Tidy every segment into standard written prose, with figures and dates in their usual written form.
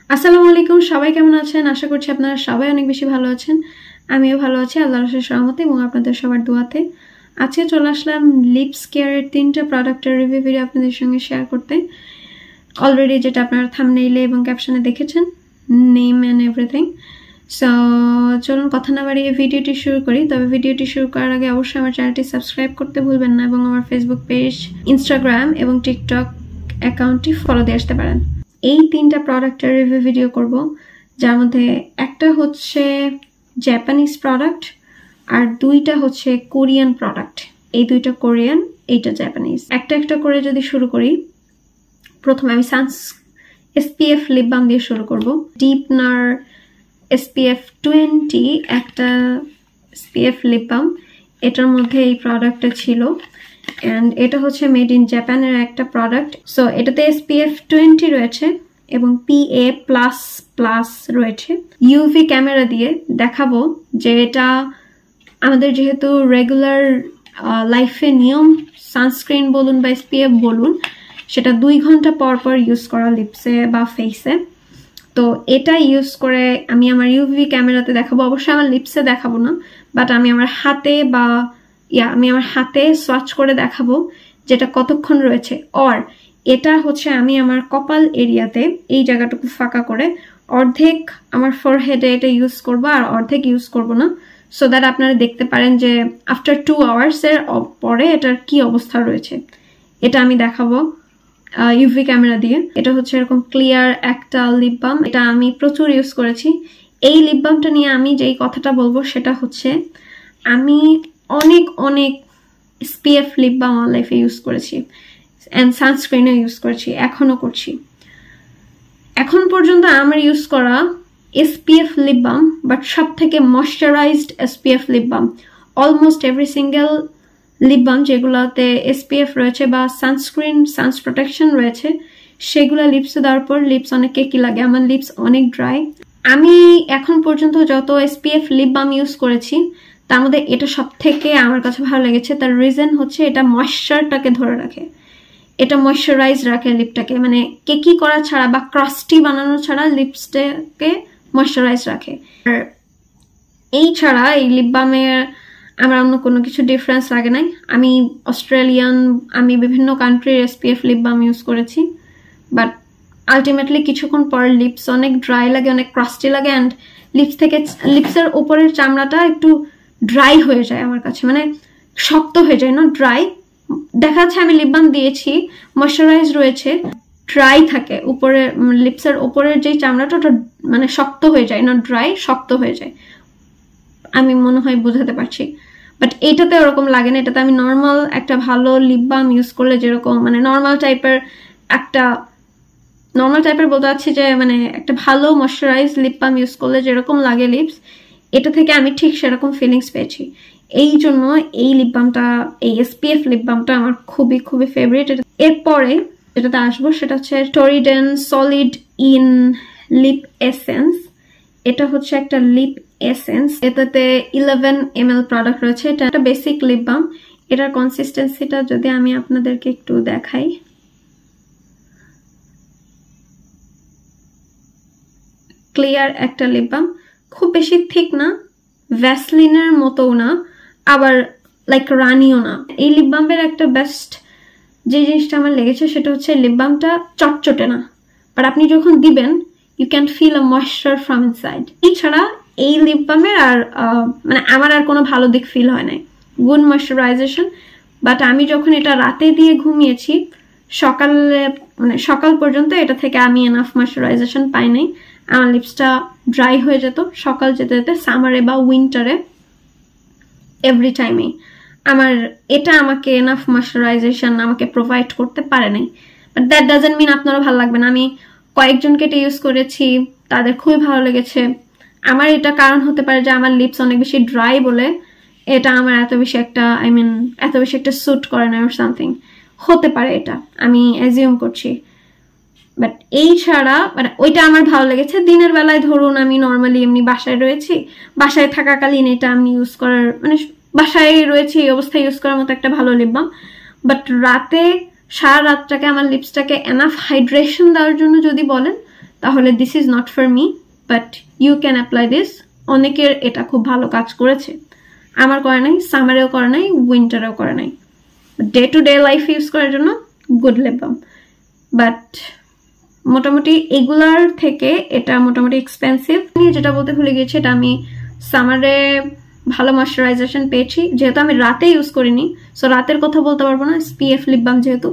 আসসালামু আলাইকুম, সবাই কেমন আছেন? আশা করছি আপনারা সবাই অনেক বেশি ভালো আছেন। আমিও ভালো আছি আল্লাহর অশেষ রহমতে এবং আপনাদের সবার দোয়াতে। আজকে চলে আসলাম লিপস কেয়ারের 3টা প্রোডাক্টের রিভিউ ভিডিও আপনাদের সঙ্গে শেয়ার করতে। অলরেডি যেটা আপনারা থাম্বনেইলে এবং ক্যাপশনে দেখেছেন, নেম অ্যান্ড এভরিথিং। সো চলুন কথা না বাড়িয়ে ভিডিওটি শুরু করি। তবে ভিডিওটি শুরু করার আগে অবশ্যই আমার চ্যানেলটি সাবস্ক্রাইব করতে ভুলবেন না এবং আমার ফেসবুক পেজ, ইনস্টাগ্রাম এবং টিকটক অ্যাকাউন্টটি ফলো দিয়ে আসতে পারেন। এই 3টা প্রোডাক্টের রিভিউ ভিডিও করব, যার মধ্যে একটা হচ্ছে জাপানিজ প্রোডাক্ট আর 2টা হচ্ছে কোরিয়ান প্রোডাক্ট। এই 2টা কোরিয়ান, এইটা জাপানিজ। একটা একটা করে যদি শুরু করি, প্রথমে আমি SPF লিপ বাম দিয়ে শুরু করব। ডিপনার SPF 20 একটা SPF লিপ বাম, এটার মধ্যে এই প্রোডাক্টটা ছিল অ্যান্ড এটা হচ্ছে মেড ইন জাপানের একটা প্রোডাক্ট। সো এটাতে SPF 20 রয়েছে এবং PA++ রয়েছে। ইউভি ক্যামেরা দিয়ে দেখাবো যে এটা আমাদের যেহেতু রেগুলার লাইফে নিয়ম, সানস্ক্রিন বলুন বা SPF বলুন, সেটা 2 ঘন্টা পর পর ইউজ করা লিপসে বা ফেসে। তো এটা ইউজ করে আমি আমার ইউভি ক্যামেরাতে দেখাবো, অবশ্যই আমার লিপসে দেখাবো না, বাট আমি আমার হাতে আমি আমার হাতে সোয়াচ করে দেখাবো যেটা কতক্ষণ রয়েছে। আর এটা হচ্ছে আমি আমার কপাল এরিয়াতে এই জায়গাটুকু ফাঁকা করে অর্ধেক আমার ফোরহেডে এটা ইউজ করবো আর অর্ধেক ইউজ করব না, সো দ্যাট আপনারা দেখতে পারেন যে আফটার 2 আওয়ার্সের পরে এটার কি অবস্থা রয়েছে। এটা আমি দেখাবো ইউভি ক্যামেরা দিয়ে। এটা হচ্ছে এরকম ক্লিয়ার একটা লিপ বাম, এটা আমি প্রচুর ইউজ করেছি। এই লিপ বামটা নিয়ে আমি যেই কথাটা বলবো সেটা হচ্ছে আমি অনেক SPF লিপ বাম আমার লাইফে ইউজ করেছি অ্যান্ড সানস্ক্রিনও ইউজ করেছি, এখনো করছি। এখন পর্যন্ত আমার ইউজ করা SPF লিপ বাম, বাট সব থেকে moisturised SPF lip balm. Almost every single lip balm যেগুলোতে SPF রয়েছে বা সানস প্রোটেকশন রয়েছে, সেগুলো লিপসে দেওয়ার পর লিপস অনেক কেকি লাগে। আমার লিপস অনেক ড্রাই। আমি এখন পর্যন্ত যত SPF লিপ বাম ইউজ করেছি তার মধ্যে এটা সব থেকে আমার কাছে ভালো লেগেছে। তার রিজন হচ্ছে এটা ময়শ্চারটাকে ধরে রাখে, এটা ময়শ্চারাইজ রাখে লিপটাকে, মানে কেকি করা ছাড়া বা ক্রাস্টি বানানো ছাড়া লিপসটাকে ময়শ্চারাইজ রাখে। আর এই ছাড়া এই লিপ বামের আমার অন্য কোনো কিছু ডিফারেন্স লাগে নাই। আমি বিভিন্ন কান্ট্রির SPF লিপ বাম ইউজ করেছি, বাট আলটিমেটলি কিছুক্ষণ পর লিপস অনেক ড্রাই লাগে, অনেক ক্রাস্টি লাগে অ্যান্ড লিপসের উপরের চামড়াটা একটু ড্রাই হয়ে যায় আমার কাছে, মানে শক্ত হয়ে যায়, না ড্রাই। দেখা যাচ্ছে আমি লিপ বাম দিয়েছি, ময়শ্চারাইজ রয়েছে, ড্রাই থাকে উপরে, লিপসের উপরের যে চামড়াটা ওটা মানে শক্ত হয়ে যায়, না ড্রাই, শক্ত হয়ে যায়। আমি মনে হয় বোঝাতে পারছি, বাট এটাতে ওরকম লাগে না। এটাতে আমি নর্মাল একটা ভালো লিপ বাম ইউজ করলে যেরকম, মানে নর্মাল টাইপের বলতে চাচ্ছি যে মানে একটা ভালো ময়শ্চারাইজ লিপ বাম ইউজ করলে যেরকম লাগে লিপস, এটা থেকে আমি ঠিক সেরকম ফিলিংস পেয়েছি। এই জন্য এই লিপ বামটা, এই SPF লিপ বামটা আমার খুবই ফেভারিট। এরপরে যেটাতে আসবো সেটা হচ্ছে টোরিডেন সলিড ইন লিপ এসেন্স। এটা হচ্ছে একটা লিপ এসেন্স, এটাতে 11 ml প্রোডাক্ট রয়েছে। এটা একটা বেসিক লিপ বাম। এটার কনসিস্টেন্সিটা যদি আমি আপনাদেরকে একটু দেখাই, ক্লিয়ার একটা লিপ বাম, খুব বেশি থিক না, ভ্যাসলিনের মতোও না, আবার লাইক রানিও না। এই লিপ বামের একটা বেস্ট যে জিনিসটা আমার লেগেছে সেটা হচ্ছে লিপ বামটা চটচটে না, বাট আপনি যখন দিবেন you can feel a moisture from inside. এছাড়া এই লিপ বামের আর মানে আমার আর কোনো ভালো দিক ফিল হয় নাই, গুড ময়েশ্চারাইজেশন। বাট আমি যখন এটা রাতে দিয়ে ঘুমিয়েছি, সকাল পর্যন্ত এটা থেকে আমি এনাফ ময়েশ্চারাইজেশন পাই নাই। আমার লিপসটা ড্রাই হয়ে যেত সকাল যেতে যেতে, সামারে বা উইন্টারে, এভরি টাইমে। এটা আমাকে এনাফ ময়েশ্চারাইজেশন আমাকে প্রোভাইড করতে পারে নাই। বাট দ্যাট ডাজন্ট মিন আপনারও ভালো লাগবে না। আমি কয়েকজনকে এটা ইউজ করেছি, তাদের খুবই ভালো লেগেছে। আমার এটা কারণ হতে পারে যে আমার লিপস অনেক বেশি ড্রাই বলে এটা আমার এত বেশি একটা স্যুট করে না, অর সামথিং হতে পারে, এটা আমি অ্যাজিউম করছি। বাট এই ছাড়া মানে ওইটা আমার ভালো লেগেছে। দিনের বেলায় ধরুন আমি নর্মালি এমনি বাসায় রয়েছি, বাসায় থাকাকালীন এটা আমি ইউজ করার, মানে বাসায় রয়েছি এই অবস্থায় ইউজ করার মতো একটা ভালো লিপ বাম। বাট রাতে সারা রাতটাকে আমার লিপসটাকে এনাফ হাইড্রেশন দেওয়ার জন্য যদি বলেন, তাহলে this is not for me, but you can apply this. অনেকের এটা খুব ভালো কাজ করেছে, আমার করে নাই, সামারেও করে নাই, উইন্টারেও করে নাই। Day to day life use করার জন্য গুড লিপ বাম। বাট মোটামুটি এগুলার থেকে এটা মোটামুটি এক্সপেন্সিভ। যেটা বলতে ভুলে গিয়েছি, এটা আমি সামারে ভালো ময়শ্চারাইজেশন পেয়েছি, যেহেতু আমি রাতে ইউজ করিনি, সো রাতের কথা বলতে পারবো না। SPF লিপ বাম যেহেতু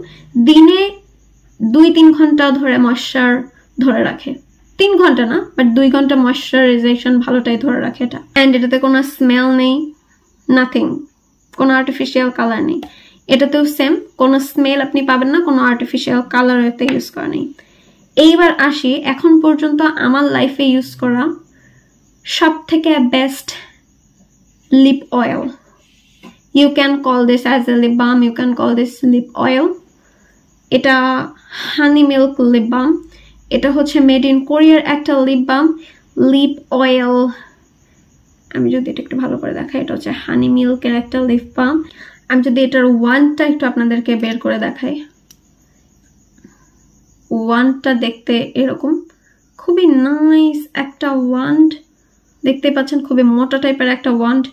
দিনে 2-3 ঘন্টা ধরে ময়শ্চার ধরে রাখে, 3 ঘন্টা না, বাট 2 ঘন্টা ময়শ্চারাইজেশন ভালোটাই ধরে রাখে এটা। অ্যান্ড এটাতে কোনো স্মেল নেই, নাথিং, কোনো আর্টিফিশিয়াল কালার নেই। এটাতেও সেম, কোনো স্মেল আপনি পাবেন না, কোনো আর্টিফিশিয়াল কালার এতে ইউজ করা নেই। এইবার আসি এখন পর্যন্ত আমার লাইফে ইউজ করা সব থেকে best lip oil. You can call this as a lip balm, you can call this lip oil. এটা হানি মিল্ক লিপ বাম। এটা হচ্ছে মেড ইন কোরিয়ার একটা লিপ বাম, লিপ অয়েল। আমি যদি এটা একটু ভালো করে দেখাই, এটা হচ্ছে হানি মিল্কের একটা লিপ বাম। আমি যদি এটার ওয়ানটা একটু আপনাদেরকে বের করে দেখাই, ওয়ানটা দেখতে এরকম, খুবই নাইস একটা ওয়ান্ড, দেখতে পাচ্ছেন খুবই মোটা টাইপের একটা ওয়ান্ড।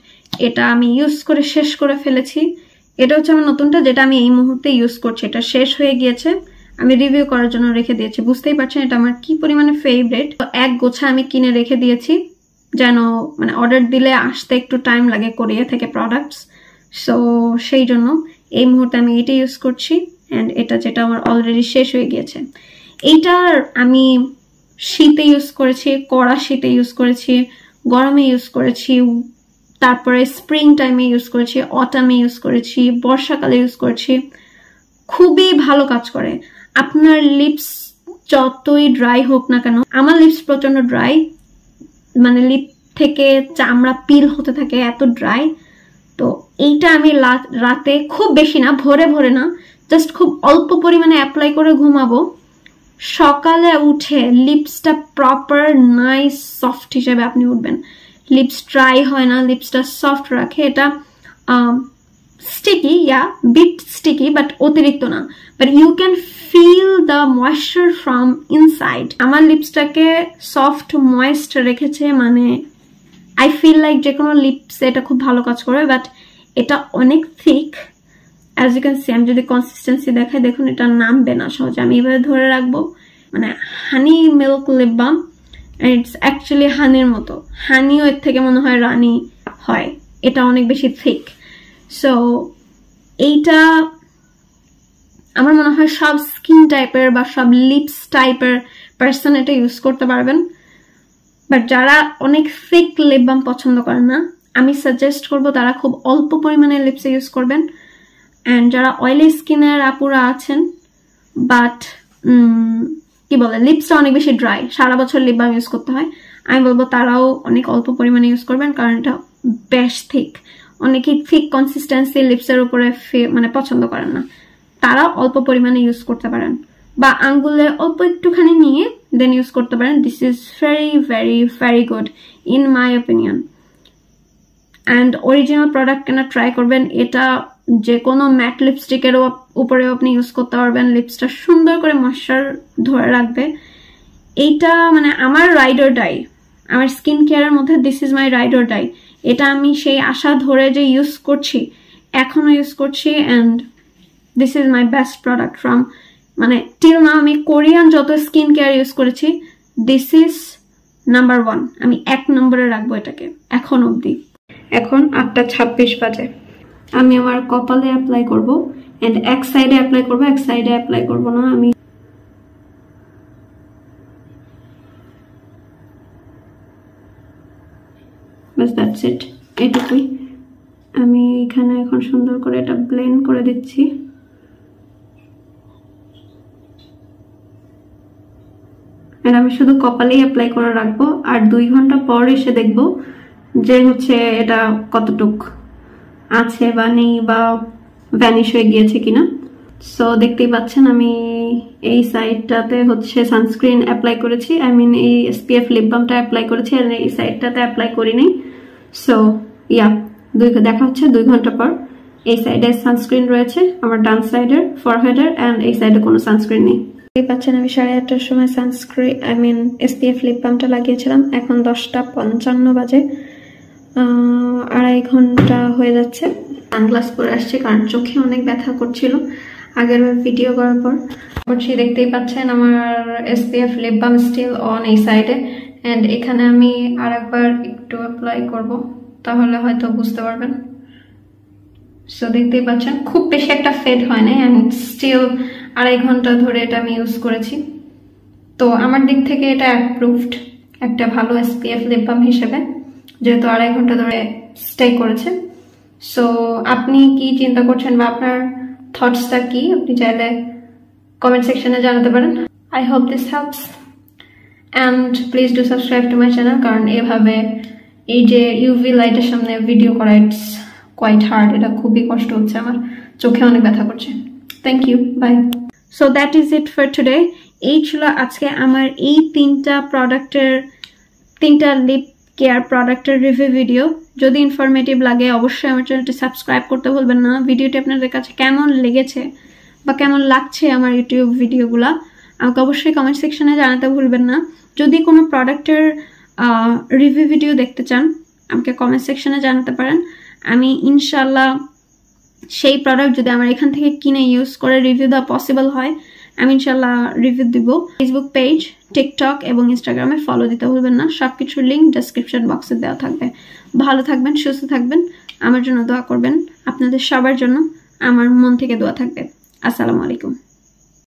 এটা আমি ইউজ করে শেষ করে ফেলেছি। এটা হচ্ছে আমার নতুনটা, যেটা আমি এই মুহূর্তে ইউজ করছি। এটা শেষ হয়ে গিয়েছে, আমি রিভিউ করার জন্য রেখে দিয়েছি। বুঝতেই পারছেন এটা আমার কি পরিমাণে ফেভারিট। এক গোছা আমি কিনে রেখে দিয়েছি, যেন মানে অর্ডার দিলে আসতে একটু টাইম লাগে কোরিয়া থেকে প্রোডাক্টস, সো সেই জন্য এই মুহূর্তে আমি এটা ইউজ করছি। অ্যান্ড এটা যেটা আমার অলরেডি শেষ হয়ে গিয়েছে, এইটার আমি শীতে ইউজ করেছি, কড়া শীতে ইউজ করেছি, গরমে ইউজ করেছি, তারপরে স্প্রিং টাইমে ইউজ করেছি, অটামে ইউজ করেছি, বর্ষাকালে ইউজ করেছি। খুবই ভালো কাজ করে। আপনার লিপস যতই ড্রাই হোক না কেন, আমার লিপস প্রচন্ড ড্রাই, মানে লিপ থেকে চামড়া পিল হতে থাকে, এত ড্রাই। তো এইটা আমি রাতে খুব বেশি না, ভোরে ভোরে না, জাস্ট খুব অল্প পরিমাণে অ্যাপ্লাই করে ঘুমাবো। সকালে উঠে লিপসটা প্রপার নাইস সফট হিসেবে আপনি উঠবেন। লিপস ড্রাই হয় না, লিপসটা সফট রাখে। এটা স্টিকি, বিট স্টিকি, বাট অতিরিক্ত না, but you can feel the moisture from inside. আমার লিপসটাকে সফট ময়েস্ট রেখেছে, মানে আই ফিল লাইক যে কোনো লিপস এটা খুব ভালো কাজ করবে। বাট এটা অনেক thick, as you can see. আমি যদি কনসিস্টেন্সি দেখাই, দেখুন এটা নামবে না সহজে। আমি এভাবে ধরে রাখবো, মানে honey milk lip balm, it's actually হানির মতো। হানিও এর থেকে মনে হয় রানি হয়, এটা অনেক বেশি থিক। সো এইটা আমার মনে হয় সব স্কিন টাইপের বা সব লিপস টাইপের পার্সন এটা ইউজ করতে পারবেন। বাট যারা অনেক থিক লিপ বাম পছন্দ করেন না, আমি সাজেস্ট করবো তারা খুব অল্প পরিমাণে লিপসে ইউজ করবেন। অ্যান্ড যারা অয়েলি স্কিনের আপুরা আছেন, বাট কি বলে লিপসটা অনেক বেশি ড্রাই, সারা বছর লিপ বাম ইউজ করতে হয়, আমি বলবো তারাও অনেক অল্প পরিমাণে ইউজ করবেন, কারণ এটা বেশ থিক। অনেকেই থিক কনসিস্টেন্সি লিপসের উপরে মানে পছন্দ করেন না, তারা অল্প পরিমাণে ইউজ করতে পারেন, বা আঙ্গুলে অল্প একটুখানি নিয়ে দেন ইউজ করতে পারেন। This is very very very good in my opinion. And original product কেনা ট্রাই করবেন। এটা যে কোনো ম্যাট লিপস্টিকের উপরেও আপনি ইউজ করতে পারবেন, লিপসটা সুন্দর করে ময়শ্চার ধরে রাখবে। এইটা মানে আমার রাইড অর ডাই, আমার স্কিন কেয়ারের মধ্যে this is my ride or die. এটা আমি সেই আশা ধরে যে ইউজ করছি, এখনো ইউজ করছি, and this is my best product from, মানে টিল নাও আমি কোরিয়ান যত স্কিন কেয়ার ইউজ করেছি, দিস ইজ নাম্বার 1। আমি 1 নম্বরে রাখবো এটাকে এখন অবধি। এখন 8:26 বাজে। আমি আমার কপালে অ্যাপ্লাই করব, এন্ড এক সাইডে অ্যাপ্লাই করব, এক সাইডে অ্যাপ্লাই করব না। আমি বাস দ্যাটস ইট, এইটুকুই। আমি এখানে এখন সুন্দর করে এটা ব্লেন্ড করে দিচ্ছি। আর আমি শুধু কপালেই অ্যাপ্লাই করে রাখবো, আর 2 ঘন্টা পর এসে দেখবো যে হচ্ছে এটা কতটুক আছে বা নেই, বা ভ্যানিশ হয়ে গিয়েছে কিনা। সো দেখতেই পাচ্ছেন আমি এই সাইডটাতে হচ্ছে সানস্ক্রিন অ্যাপ্লাই করেছি, আই মিন এই SPF লিপ বামটা অ্যাপ্লাই করেছি, আর এই সাইডটাতে অ্যাপ্লাই করিনি। সো দেখা হচ্ছে 2 ঘন্টা পর। এই সাইডে সানস্ক্রিন রয়েছে আমার ডান সাইডের ফরহেডের, অ্যান্ড এই সাইডে কোনো সানস্ক্রিন নেই। এই পাচ্ছেন আমি 8:30টার সময় সানস্ক্রিন SPF লিপ বামটা লাগিয়েছিলাম। এখন 10:55 বাজে, 2.5 ঘন্টা হয়ে যাচ্ছে। সানগ্লাস পরে আসছি কারণ চোখে অনেক ব্যথা করছিল আগের ভিডিও করার পর। দেখতেই পাচ্ছেন আমার SPF lip balm still on এই সাইডে, এন্ড এখানে আমি আরেকবার একটু অ্যাপ্লাই করব, তাহলে হয়তো বুঝতে পারবেন। সো দেখতেই পাচ্ছেন খুব বেশি একটা ফেড হয় না, এন্ড স্টিল 2.5 ঘন্টা ধরে এটা আমি ইউজ করেছি। তো আমার দিক থেকে এটা অ্যাপ্রুভড একটা ভালো SPF লিপ বাম হিসেবে, যেহেতু 2.5 ঘন্টা ধরে স্টে করেছে। সো আপনি কি চিন্তা করছেন বা আপনার থটসটা কি, আপনি চাইলে কমেন্ট সেকশনে জানাতে পারেন। I hope this helps, and please do subscribe to my channel, কারণ এভাবে এই যে ইউভি লাইটের সামনে ভিডিও করা ইটস কোয়াইট হার্ড, এটা খুবই কষ্ট হচ্ছে, আমার চোখে অনেক ব্যথা করছে। Thank you, bye. So that is it for today. এই ছিল আজকে আমার এই 3টা লিপ কেয়ার প্রোডাক্টের রিভিউ ভিডিও। যদি ইনফরমেটিভ লাগে অবশ্যই আমার চ্যানেলটি সাবস্ক্রাইব করতে ভুলবেন না। ভিডিওটি আপনাদের কাছে কেমন লেগেছে বা কেমন লাগছে আমার ইউটিউব ভিডিওগুলা আমাকে অবশ্যই কমেন্ট সেকশনে জানাতে ভুলবেন না। যদি কোনো প্রোডাক্টের রিভিউ ভিডিও দেখতে চান আমাকে কমেন্ট সেকশনে জানাতে পারেন। আমি ইনশাল্লাহ সেই প্রোডাক্ট যদি আমার এখান থেকে কিনে ইউজ করে রিভিউ দেওয়া পসিবল হয়, আমি ইনশাল্লাহ রিভিউ দিব। ফেসবুক পেজ, টিকটক এবং ইনস্টাগ্রামে ফলো দিতে ভুলবেন না। সবকিছুর লিঙ্ক ডেসক্রিপশন বক্সে দেওয়া থাকবে। ভালো থাকবেন, সুস্থ থাকবেন, আমার জন্য দোয়া করবেন। আপনাদের সবার জন্য আমার মন থেকে দোয়া থাকবে। আসসালামু আলাইকুম।